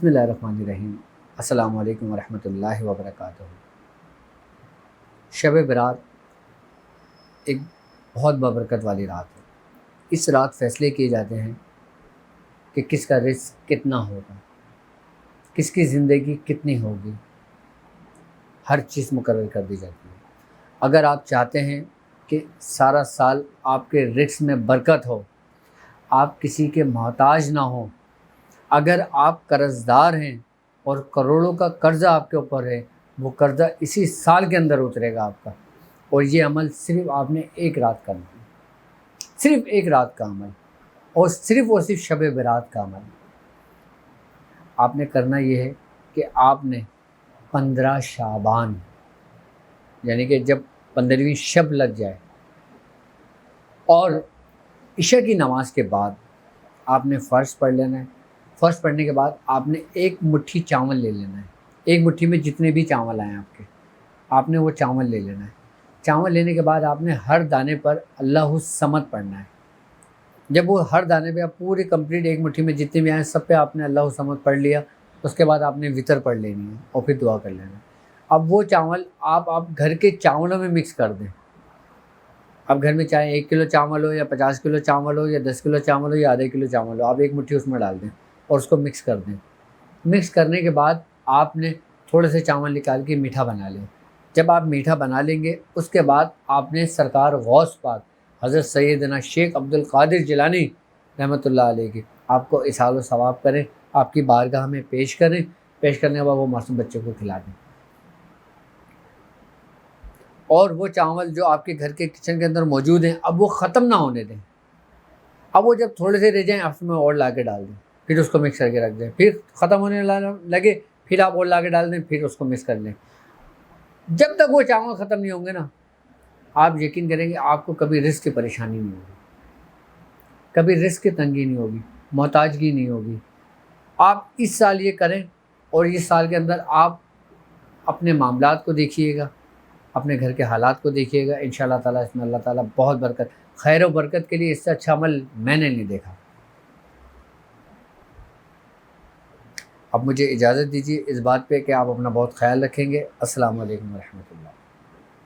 بسم اللہ الرحمن الرحیم۔ السلام علیکم ورحمۃ اللہ وبرکاتہ۔ شب برات ایک بہت بابرکت والی رات ہے۔ اس رات فیصلے کیے جاتے ہیں کہ کس کا رزق کتنا ہوگا، کس کی زندگی کتنی ہوگی، ہر چیز مقرر کر دی جاتی ہے۔ اگر آپ چاہتے ہیں کہ سارا سال آپ کے رزق میں برکت ہو، آپ کسی کے محتاج نہ ہوں، اگر آپ قرض دار ہیں اور کروڑوں کا قرضہ آپ کے اوپر ہے، وہ قرضہ اسی سال کے اندر اترے گا آپ کا۔ اور یہ عمل صرف آپ نے ایک رات کرنا ہے، صرف ایک رات کا عمل، اور صرف شب برات کا عمل۔ آپ نے کرنا یہ ہے کہ آپ نے 15 شعبان، یعنی کہ جب 15ویں شب لگ جائے اور عشاء کی نماز کے بعد آپ نے فرض پڑھ لینا ہے۔ فرض پڑھنے کے بعد آپ نے ایک مٹھی چاول لے لینا ہے۔ ایک مٹھی میں جتنے بھی چاول آئیں آپ نے وہ چاول لے لینا ہے۔ چاول لینے کے بعد آپ نے ہر دانے پر اللہ الصمد پڑھنا ہے۔ جب وہ ہر دانے پہ آپ پوری کمپلیٹ ایک مٹھی میں جتنے بھی آئیں سب پہ آپ نے اللہ الصمد پڑھ لیا، اس کے بعد آپ نے وطر پڑھ لینی ہے اور پھر دعا کر لینا ہے۔ اب وہ چاول آپ گھر کے چاولوں میں مکس کر دیں۔ اب گھر میں چاہے 1 کلو چاول ہو یا 50 کلو چاول ہو یا 10 کلو چاول ہو یا آدھا کلو چاول ہو، آپ ایک مٹھی اس میں ڈال دیں اور اس کو مکس کر دیں۔ مکس کرنے کے بعد آپ نے تھوڑے سے چاول نکال کے میٹھا بنا لیں۔ جب آپ میٹھا بنا لیں گے، اس کے بعد آپ نے سرکار غوث پاک حضرت سیدنا شیخ عبد القادر جیلانی رحمۃ اللہ علیہ کی آپ کو اصال و ثواب کریں، آپ کی بارگاہ میں پیش کریں۔ پیش کرنے کے بعد وہ معصوم بچے کو کھلا دیں، اور وہ چاول جو آپ کے گھر کے کچن کے اندر موجود ہیں اب وہ ختم نہ ہونے دیں۔ اب وہ جب تھوڑے سے رہ جائیں آپ اس میں اور لا کے ڈال دیں، پھر اس کو مکس کر کے رکھ دیں، پھر ختم ہونے لگے پھر آپ اور لا کے ڈال دیں، پھر اس کو مکس کر لیں۔ جب تک وہ چاول ختم نہیں ہوں گے نا، آپ یقین کریں گے آپ کو کبھی رزق کی پریشانی نہیں ہوگی، کبھی رزق کی تنگی نہیں ہوگی، محتاجگی نہیں ہوگی۔ آپ اس سال یہ کریں، اور اس سال کے اندر آپ اپنے معاملات کو دیکھیے گا، اپنے گھر کے حالات کو دیکھیے گا، انشاءاللہ تعالیٰ اس میں اللہ تعالیٰ بہت برکت، خیر و برکت کے لیے اس سے اچھا عمل میں نے نہیں دیکھا۔ اب مجھے اجازت دیجیے اس بات پہ کہ آپ اپنا بہت خیال رکھیں گے۔ السلام علیکم ورحمۃ اللہ۔